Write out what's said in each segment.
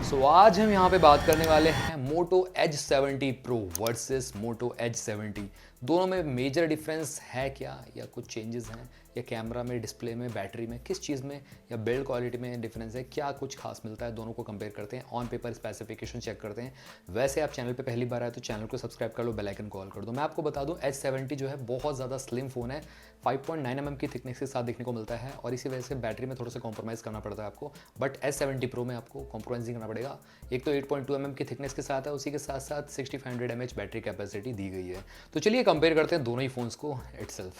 आज हम यहाँ पे बात करने वाले हैं Moto Edge 70 pro versus Moto Edge 70। दोनों में मेजर डिफरेंस है क्या, या कुछ चेंजेस हैं, या कैमरा में, डिस्प्ले में, बैटरी में, किस चीज़ में, या बिल्ड क्वालिटी में डिफरेंस है, क्या कुछ खास मिलता है, दोनों को कंपेयर करते हैं, ऑन पेपर स्पेसिफिकेशन चेक करते हैं। वैसे आप चैनल पे पहली बार आए तो चैनल को सब्सक्राइब कर लो, बेल आइकन कॉल कर दो। मैं आपको बता दूं H70 जो है बहुत ज़्यादा स्लिम फ़ोन है, 5.9 mm की थिकनेस के साथ देखने को मिलता है, और इसी वजह से बैटरी में थोड़ा सा कॉम्प्रोमाइज़ करना पड़ता है आपको। बट H70 Pro में आपको कॉम्प्रोमाइज़ नहीं करना पड़ेगा। एक तो 8.2 mm की थिकनेस के साथ है, उसी के साथ साथ 6500 mAh बैटरी कैपेसिटी दी गई है। तो चलिए कंपेयर करते हैं दोनों ही फ़ोन्स को इटसेल्फ।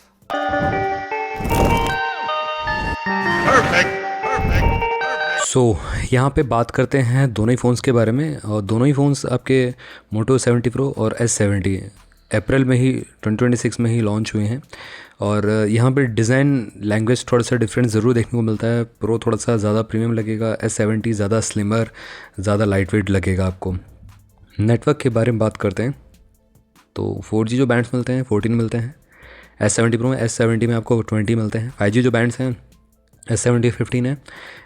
यहाँ पे बात करते हैं दोनों ही फ़ोन्स के बारे में, और दोनों ही फ़ोन्स आपके मोटो 70 प्रो और S70 अप्रैल में ही 2026 में ही लॉन्च हुए हैं। और यहाँ पे डिज़ाइन लैंग्वेज थोड़ा सा डिफरेंट ज़रूर देखने को मिलता है। प्रो थोड़ा सा ज़्यादा प्रीमियम लगेगा, S70 ज़्यादा स्लिमर, ज़्यादा लाइट वेट लगेगा आपको। नेटवर्क के बारे में बात करते हैं तो 4G जो बैंड्स मिलते हैं 14 मिलते हैं S70 प्रो में। S70 में आपको 20 मिलते हैं। 5G जो बैंड्स हैं S70 15 है,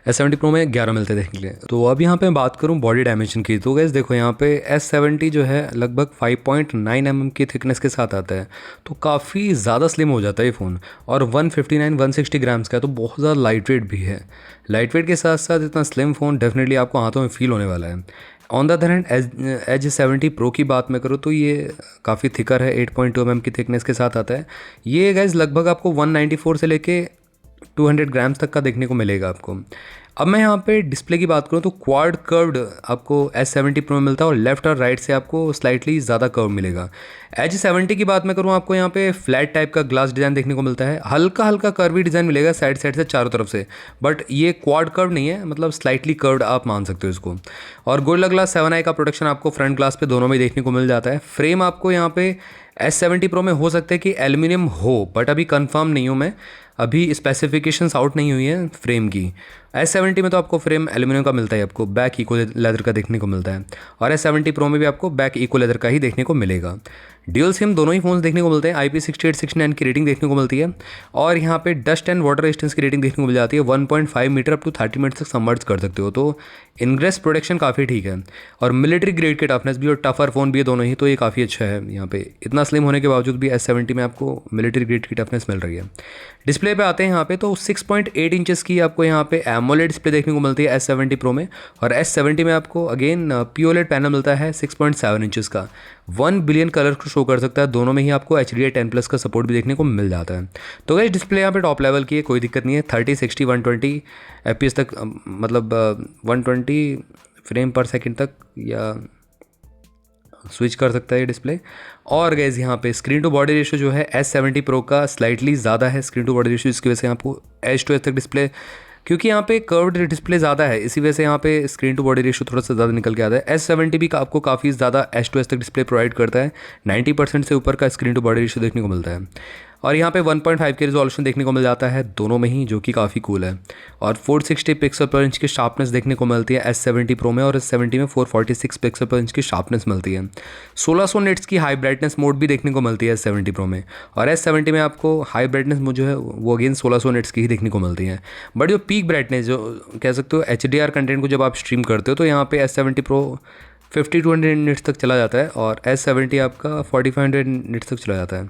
S70 प्रो में 11 मिलते हैं देखने के लिए। तो अब यहाँ पे मैं बात करूँ बॉडी डायमेंशन की, तो गैस देखो यहाँ पे S70 जो है लगभग 5.9 mm की थिकनेस के साथ आता है, तो काफ़ी ज़्यादा स्लिम हो जाता है ये फ़ोन। और 159-160 ग्राम्स का है, तो बहुत ज़्यादा लाइट वेट भी है। लाइट वेट के साथ साथ इतना स्लिम फ़ोन डेफिनेटली आपको हाथों में फील होने वाला है। On the other hand Edge 70 Pro की बात मैं करूँ तो ये काफ़ी थिकर है, 8.2 mm की थिकनेस के साथ आता है। ये गैस लगभग आपको 194 से लेके 200 ग्राम्स तक का देखने को मिलेगा आपको। अब मैं यहाँ पे डिस्प्ले की बात करूँ तो क्वाड कर्व्ड आपको S70 प्रो में मिलता है, और लेफ्ट और राइट से आपको स्लाइटली ज़्यादा कर्व मिलेगा। एज 70 की बात मैं करूँ, आपको यहाँ पे फ्लैट टाइप का ग्लास डिज़ाइन देखने को मिलता है, हल्का हल्का कर्वी डिज़ाइन मिलेगा साइड साइड से चारों तरफ से, बट ये क्वाड कर्व नहीं है, मतलब स्लाइटली कर्व्ड आप मान सकते हो इसको। और गोरिल्ला ग्लास 7i का प्रोटेक्शन आपको फ्रंट ग्लास पे दोनों में देखने को मिल जाता है। फ्रेम आपको यहाँ पे S70 प्रो में हो सकता है कि एल्यूमिनियम हो, बट अभी कंफर्म नहीं हूँ मैं, अभी स्पेसिफिकेशंस आउट नहीं हुई है फ्रेम की। S70 में तो आपको फ्रेम एल्यूमिनियम का मिलता है, आपको बैक इको लेदर का देखने को मिलता है, और S70 प्रो में भी आपको बैक इको लेदर का ही देखने को मिलेगा। ड्यूल सिम दोनों ही फोन्स देखने को मिलते हैं, IP68-69 की रेटिंग देखने को मिलती है, और यहाँ पे डस्ट एंड वाटर रेजिस्टेंस की रेटिंग देखने को मिल जाती है। 1.5 मीटर अप टू 30 मीटर तक सबमर्ज कर सकते हो, तो इनग्रेस प्रोटेक्शन काफ़ी ठीक है। और मिलिट्री ग्रेड के टफनेस भी और टफर फ़ोन भी है दोनों ही, तो ये काफ़ी अच्छा है। यहाँ पे इतना स्लिम होने के बावजूद भी S70 में आपको मिलिट्री ग्रेड की टफनेस मिल रही है। डिस्प्ले पे आते हैं यहाँ पे, तो 6.8 इंचेस की आपको यहाँ पे एमोलेड डिस्प्ले देखने को मिलती है S70 प्रो में, और S70 में आपको अगेन POLED पैनल मिलता है 6.7 इंचेस का। 1 बिलियन कलर को शो कर सकता है। दोनों में ही आपको HDR 10+ का सपोर्ट भी देखने को मिल जाता है। तो गाइस डिस्प्ले यहाँ पे टॉप लेवल की है, कोई दिक्कत नहीं है। 30, 60, 120 FPS तक, मतलब 120 फ्रेम पर सेकंड तक या स्विच कर सकता है ये डिस्प्ले। और गैस यहाँ पे स्क्रीन टू बॉडी रेशियो जो है S70 प्रो का स्लाइटली ज़्यादा है स्क्रीन टू बॉडी रेशियो, इसकी वजह से आपको एज टू एज तक डिस्प्ले, क्योंकि यहाँ पे कर्व्ड डिस्प्ले ज़्यादा है, इसी वजह से यहाँ पे स्क्रीन टू बॉडी रेशियो थोड़ा सा ज़्यादा निकल के आता है। S70 भी आपको काफ़ी ज़्यादा एज टू एज तक डिस्प्ले प्रोवाइड करता है, 90% से ऊपर का स्क्रीन टू बॉडी रेशियो देखने को मिलता है। और यहाँ पे 1.5 के रिजोल्यूशन देखने को मिल जाता है दोनों में ही, जो कि काफ़ी कूल है। और 460 पिक्सल पर इंच की शार्पनेस देखने को मिलती है S70 प्रो में, और S70 में 446 पिक्सल पर इंच की शार्पनेस मिलती है। 1600 निट्स की हाई ब्राइटनेस मोड भी देखने को मिलती है S70 प्रो में, और S70 में आपको हाई ब्राइटनेस मोड जो है वो अगेन 1600 निट्स की ही देखने को मिलती है। बट जो पीक ब्राइटनेस जो कह सकते हो HDR कंटेंट को जब आप स्ट्रीम करते हो, तो यहाँ पे S70 प्रो 50-200 निट्स तक चला जाता है, और S70 आपका 4500 निट्स तक चला जाता है।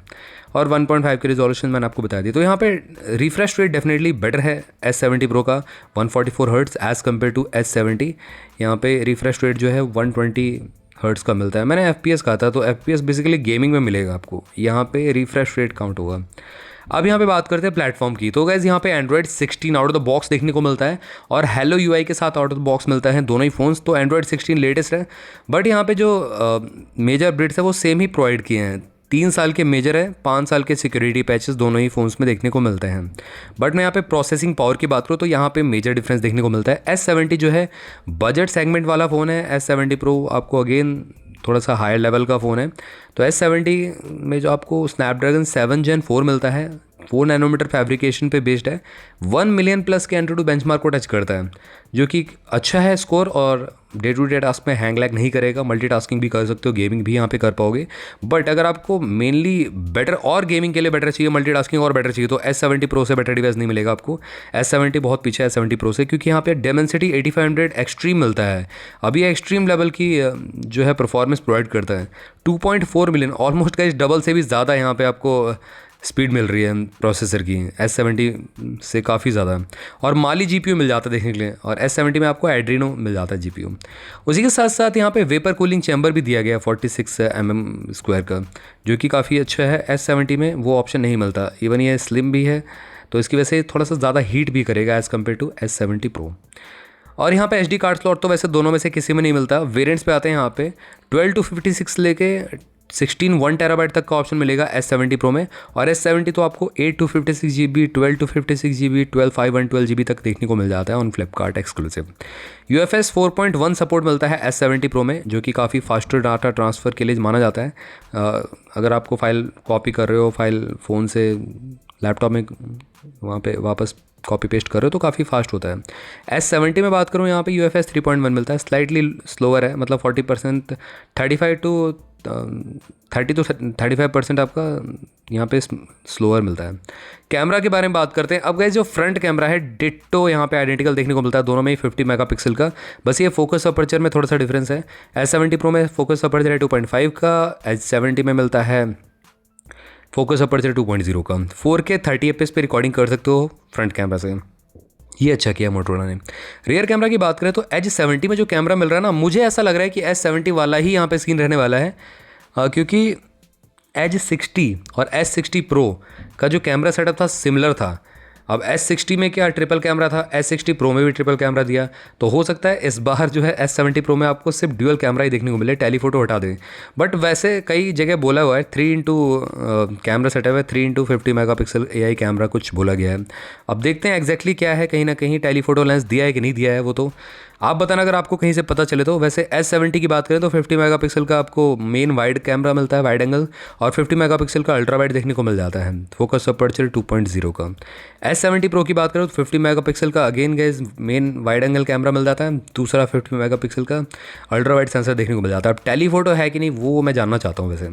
और 1.5 के रिजोल्यूशन मैंने आपको बता दी। तो यहाँ पे रिफ्रेश रेट डेफिनेटली बेटर है S70 प्रो का, 144 hertz as compare to S70। यहाँ पे रिफ्रेश रेट जो है 120 हर्ट्ज़ का मिलता है। मैंने FPS कहा था, तो FPS बेसिकली गेमिंग में मिलेगा आपको, यहाँ पे रिफ्रेश रेट काउंट होगा। अब यहाँ पे बात करते हैं प्लेटफॉर्म की, तो गाइस यहाँ पे Android 16 out of the box देखने को मिलता है, और Hello UI के साथ आउट ऑफ द बॉक्स मिलता है दोनों ही फ़ोन्स। तो Android 16 लेटेस्ट है, बट यहाँ पे जो मेजर अपडेट्स है वो सेम ही प्रोवाइड किए हैं। 3 साल के मेजर है, 5 साल के सिक्योरिटी पैचेस दोनों ही फ़ोन्स में देखने को मिलते हैं। बट मैं यहाँ पे प्रोसेसिंग पावर की बात करूँ तो यहाँ पे मेजर डिफरेंस देखने को मिलता है। S70 जो है बजट सेगमेंट वाला फ़ोन है, S70 प्रो आपको अगेन थोड़ा सा हायर लेवल का फ़ोन है। तो S70 में जो आपको स्नैपड्रैगन 7 Gen 4 मिलता है 4 नैनोमीटर फैब्रिकेशन पे बेस्ड है, 1 मिलियन प्लस के एंट्री टू बेंचमार्क को टच करता है, जो कि अच्छा है स्कोर, और डे टू डे टास्क में हैंग लैग नहीं करेगा, मल्टीटास्किंग भी कर सकते हो, गेमिंग भी यहाँ पे कर पाओगे। बट अगर आपको मेनली बेटर और गेमिंग के लिए बेटर चाहिए, मल्टीटास्किंग और बेटर चाहिए, तो S70 Pro से बेटर डिवाइस नहीं मिलेगा आपको। S70 बहुत पीछे है S70 Pro से, क्योंकि यहाँ पे Dimensity 8500 एक्सट्रीम मिलता है। अभी ये एक्सट्रीम लेवल की जो है परफॉर्मेंस प्रोवाइड करता है। 2.4 मिलियन, ऑलमोस्ट का इस डबल से भी ज़्यादा यहाँ पे आपको स्पीड मिल रही है प्रोसेसर की S70 से काफ़ी ज़्यादा। और माली GPU मिल जाता है देखने के लिए, और S70 में आपको एड्रीनो मिल जाता है GPU। उसी के साथ साथ यहाँ पे वेपर कूलिंग चैम्बर भी दिया गया है 46 mm स्क्वायर का, जो कि काफ़ी अच्छा है। S70 में वो ऑप्शन नहीं मिलता, इवन ये स्लिम भी है, तो इसकी वजह से थोड़ा सा ज़्यादा हीट भी करेगा as compare to S70 Pro। और यहाँ पे SD कार्ड स्लॉट तो वैसे दोनों में से किसी में नहीं मिलता। वेरिएंट्स पे आते हैं यहाँ पे 12 to 56 लेके 16 1 टेराबाइट तक का ऑप्शन मिलेगा S70 Pro में, और S70 तो आपको 8 to 56 GB, 12 to 56 GB, 12 512 GB तक देखने को मिल जाता है on Flipkart exclusive. UFS 4.1 support मिलता है S70 Pro में, जो कि काफ़ी फास्टर डाटा ट्रांसफ़र के लिए माना जाता है। अगर आपको फाइल कॉपी कर रहे हो, फाइल फ़ोन से लैपटॉप में वहाँ पे वापस कॉपी पेस्ट कर रहे हो, तो काफ़ी फास्ट होता है। S70 में बात करूँ, यहाँ पे UFS 3.1 मिलता है, स्लाइटली स्लोअर है, मतलब 40%, 35 to 35% आपका यहाँ पे स्लोअर मिलता है। कैमरा के बारे में बात करते हैं। अब गाइस जो फ्रंट कैमरा है डिट्टो यहाँ पे आइडेंटिकल देखने को मिलता है, दोनों में ही 50 मेगापिक्सल का, बस ये फोकस अपर्चर में थोड़ा सा डिफरेंस है। S70 Pro में फोकस अपर्चर है 2.5 का, S70 में मिलता है फोकस अपर्चर 2.0 का। 4K 30 fps पे रिकॉर्डिंग कर सकते हो फ्रंट कैमरा से, ये अच्छा किया मोटोरोला ने। रियर कैमरा की बात करें तो H70 में जो कैमरा मिल रहा है ना, मुझे ऐसा लग रहा है कि S70 वाला ही यहाँ पे स्क्रीन रहने वाला है, क्योंकि H60 और S60 Pro का जो कैमरा सेटअप था सिमिलर था। अब S60 में क्या ट्रिपल कैमरा था, S60 Pro में भी ट्रिपल कैमरा दिया, तो हो सकता है इस बार जो है S70 Pro में आपको सिर्फ ड्यूअल कैमरा ही देखने को मिले, टेलीफोटो हटा दें। बट वैसे कई जगह बोला हुआ है 3 कैमरा सेटअप है, 3x50 मेगापिक्सल AI कैमरा कुछ बोला गया है। अब देखते हैं एग्जैक्टली क्या है, कहीं ना कहीं टेलीफोटो लेंस दिया है कि नहीं दिया है, वो तो आप बताना अगर आपको कहीं से पता चले तो। वैसे S70 की बात करें तो 50 मेगापिक्सल का आपको मेन वाइड कैमरा मिलता है, वाइड एंगल, और 50 मेगापिक्सल का अल्ट्रा वाइड देखने को मिल जाता है, फोकस अपर्चर 2.0 का। S70 Pro की बात करें तो 50 मेगापिक्सल का again guys main wide angle camera मिल जाता है, दूसरा 50 मेगापिक्सल का अल्ट्रा वाइड सेंसर देखने को मिल जाता है। अब टेलीफोटो है कि नहीं वो मैं जानना चाहता हूँ वैसे।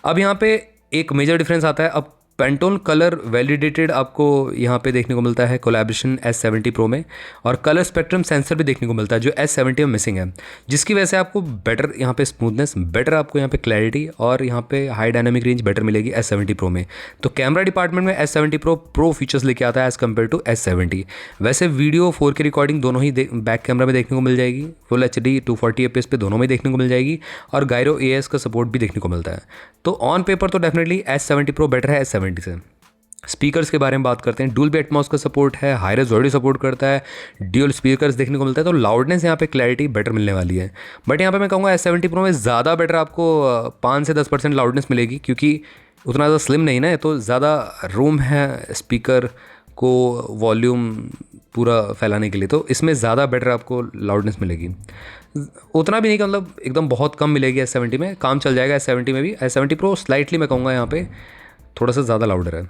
अब यहाँ पे एक मेजर डिफरेंस आता है, अब पेंटोन कलर वैलिडेटेड आपको यहाँ पे देखने को मिलता है कोलैबोरेशन S70 Pro में, और कलर स्पेक्ट्रम सेंसर भी देखने को मिलता है जो S70 में मिसिंग है, जिसकी वजह से आपको बेटर यहाँ पे स्मूथनेस, बेटर आपको यहाँ पे क्लैरिटी, और यहाँ पे हाई डायनामिक रेंज बेटर मिलेगी S70 Pro में। तो कैमरा डिपार्टमेंट में S70 Pro फीचर्स लेके आता है एज़ कम्पेयर टू S70। वैसे वीडियो 4K रिकॉर्डिंग दोनों ही बैक कैमरा में देखने को मिल जाएगी, फुल HD 240 fps पे दोनों में देखने को मिल जाएगी, और गायरो AS का सपोर्ट भी देखने को मिलता है। तो ऑन पेपर तो डेफिनेटली S70 Pro बेटर है S70 से। स्पीकर्स के बारे में बात करते हैं, डुअल एटमॉस का सपोर्ट है, हाई-रेज़ ऑडियो सपोर्ट करता है, ड्यूल स्पीकर्स देखने को मिलता है, तो लाउडनेस यहाँ पे क्लैरिटी बेटर मिलने वाली है। बट यहाँ पे मैं कहूँगा S70 Pro में ज़्यादा बेटर आपको 5 से 10% लाउडनेस मिलेगी, क्योंकि उतना ज़्यादा स्लिम नहीं ना, तो ज़्यादा रूम है स्पीकर को वॉल्यूम पूरा फैलाने के लिए, तो इसमें ज़्यादा बेटर आपको लाउडनेस मिलेगी। उतना भी नहीं कि मतलब एकदम बहुत कम मिलेगी S70 में, काम चल जाएगा S70 में भी। S70 Pro स्लाइटली मैं कहूँगा यहाँ पे थोड़ा सा ज़्यादा लाउडर है।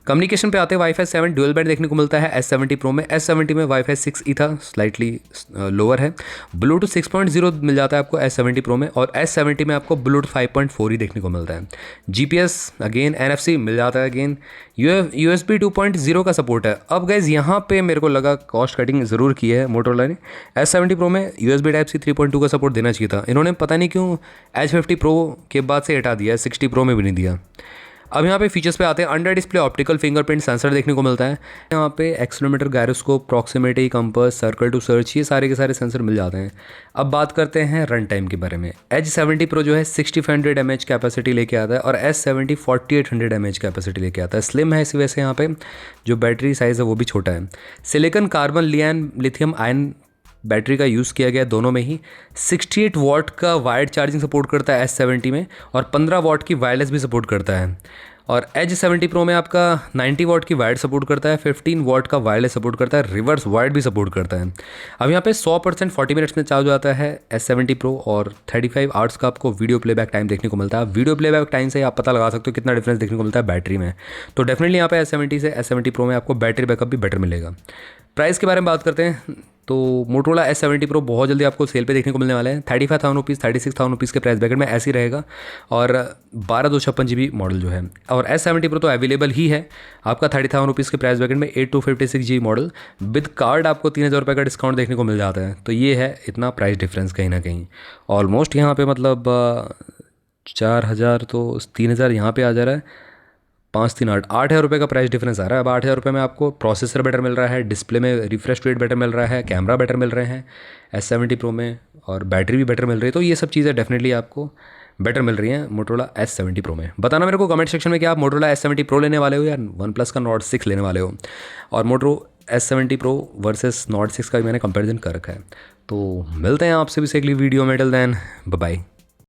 कम्युनिकेशन पे आते हैं, Wi-Fi 7 ड्यूल बैंड देखने को मिलता है S70 Pro में। S70 में Wi-Fi 6E था, स्लाइटली लोअर है। ब्लूटूथ 6.0 मिल जाता है आपको S70 Pro में, और S70 में आपको ब्लूटूथ 5.4 ही देखने को मिलता है। GPS अगेन, NFC मिल जाता है अगेन, USB 2.0 का सपोर्ट है। अब गाइज यहाँ पे मेरे को लगा कॉस्ट कटिंग ज़रूर की है मोटोरोला ने। S70 Pro में USB Type-C 3.2 का सपोर्ट देना चाहिए था, इन्होंने पता नहीं क्यों H50 Pro के बाद से हटा दिया, 60 Pro में भी नहीं दिया। अब यहाँ पे फीचर्स पे आते हैं, under display optical fingerprint sensor देखने को मिलता है, यहाँ पे accelerometer, gyroscope, proximity, compass, circle to search, ये सारे के सारे सेंसर मिल जाते हैं। अब बात करते हैं रन टाइम के बारे में। H70 Pro जो है 6500 mAh कैपेसिटी लेके आता है, और S70 4800 mAh कैपेसिटी लेके आता है। स्लिम है इसी वजह से यहाँ पे जो बैटरी साइज़ है वो भी छोटा है। Silicon carbon lithium ion battery का यूज़ किया गया दोनों में ही। 68 वाट का वायर्ड चार्जिंग सपोर्ट करता है S70 में, और 15 वाट की वायरलेस भी सपोर्ट करता है। और एज 70 प्रो में आपका 90 वॉट की वायर्ड सपोर्ट करता है, 15 वॉट का वायरलेस सपोर्ट करता है, रिवर्स वायर्ड भी सपोर्ट करता है। अब यहाँ पे 100% 40 मिनट्स में चार्ज हो जाता है S70 प्रो, और 35 आवर्स का आपको वीडियो प्लेबैक टाइम देखने को मिलता है। वीडियो प्लेबैक टाइम से आप पता लगा सकते हो कितना डिफरेंस देखने को मिलता है बैटरी में। तो डेफिनेटली यहाँ पे S70 से S70 प्रो में आपको बैटरी बैकअप भी बेटर मिलेगा। प्राइस के बारे में बात करते हैं तो मोटोरोला S70 प्रो बहुत जल्दी आपको सेल पे देखने को मिलने वाले हैं। 35,000 रुपीज़ 36,000 रुपीज़ के प्राइस ब्रैकेट में ऐसे ही रहेगा, और 12/256 GB मॉडल जो है। और S70 प्रो तो अवेलेबल ही है आपका 30,000 रुपीज़ के प्राइस ब्रैकेट में 8256 GB मॉडल विद कार्ड आपको 3,000 रुपये का डिस्काउंट देखने को मिल जाता है। तो ये है इतना प्राइस डिफरेंस कहीं ना कहीं ऑलमोस्ट यहाँ पे, मतलब 4,000 तो 3,000 यहाँ पे आ जा रहा है, 538 8,000 रुपये का प्राइस डिफरेंस आ रहा है। अब 8,000 रुपये में आपको प्रोसेसर बेटर मिल रहा है, डिस्प्ले में रिफ्रेश रेट बेटर मिल रहा है, कैमरा बेटर मिल रहे हैं S70 प्रो में, और बैटरी भी बेटर मिल रही है। तो ये सब चीज़ें डेफिनेटली आपको बेटर मिल रही हैं मोटोरोला S70 प्रो में। बताना मेरे को कमेंट सेक्शन में कि आप मोटोरोला S70 प्रो लेने वाले हो या OnePlus का Nord 6 लेने वाले हो। और मोटो S70 प्रो वर्सेस Nord 6 का भी मैंने कंपेरिजन कर रखा है। तो मिलते हैं आपसे भी से अगली वीडियो में। Till then bye bye.